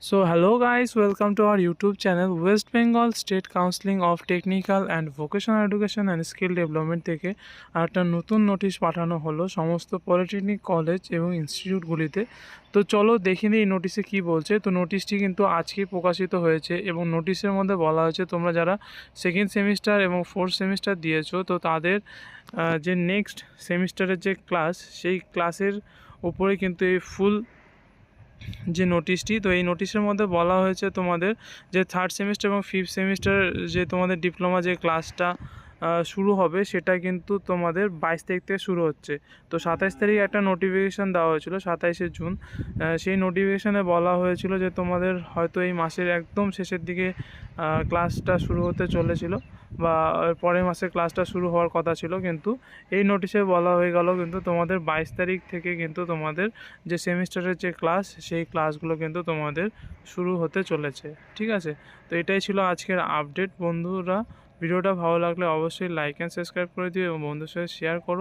So hello guys, welcome to our YouTube channel West Bengal State Council of Technical and Vocational Education and Skill Development থেকে একটা নতুন notice পাঠানো হলো সমস্ত polytechnic college এবং ইনস্টিটিউটগুলিতে। তো চলো দেখে নিই এই নোটিশে কী বলছে। তো নোটিশটি কিন্তু আজকেই প্রকাশিত হয়েছে এবং নোটিশের মধ্যে বলা হয়েছে তোমরা যারা সেকেন্ড সেমিস্টার এবং ফোর্থ সেমিস্টার দিয়েছো তো তাদের যে নেক্সট সেমিস্টারের যে ক্লাস সেই ক্লাসের উপরে কিন্তু এই ফুল যে নোটিশটি, তো এই নোটিশের মধ্যে বলা হয়েছে তোমাদের যে থার্ড সেমিস্টার এবং ফিফথ সেমিস্টার যে তোমাদের ডিপ্লোমা যে ক্লাসটা শুরু হবে সেটা কিন্তু তোমাদের 22 তারিখ থেকে শুরু হচ্ছে। তো 27 তারিখ একটা নোটিফিকেশান দেওয়া হয়েছিল 27শে জুন। সেই নোটিফিকেশানে বলা হয়েছিল যে তোমাদের হয়তো এই মাসের একদম শেষের দিকে ক্লাসটা শুরু হতে চলেছিল বা পরের মাসে ক্লাসটা শুরু হওয়ার কথা ছিল, কিন্তু এই নোটিশে বলা হয়ে গেল কিন্তু তোমাদের 22 তারিখ থেকে কিন্তু তোমাদের যে সেমিস্টারের যে ক্লাস সেই ক্লাসগুলো কিন্তু তোমাদের শুরু হতে চলেছে। ঠিক আছে, তো এটাই ছিল আজকের আপডেট বন্ধুরা। ভিডিওটা ভালো লাগলে অবশ্যই লাইক অ্যান্ড সাবস্ক্রাইব করে দিও এবং বন্ধুদের সাথে শেয়ার করো।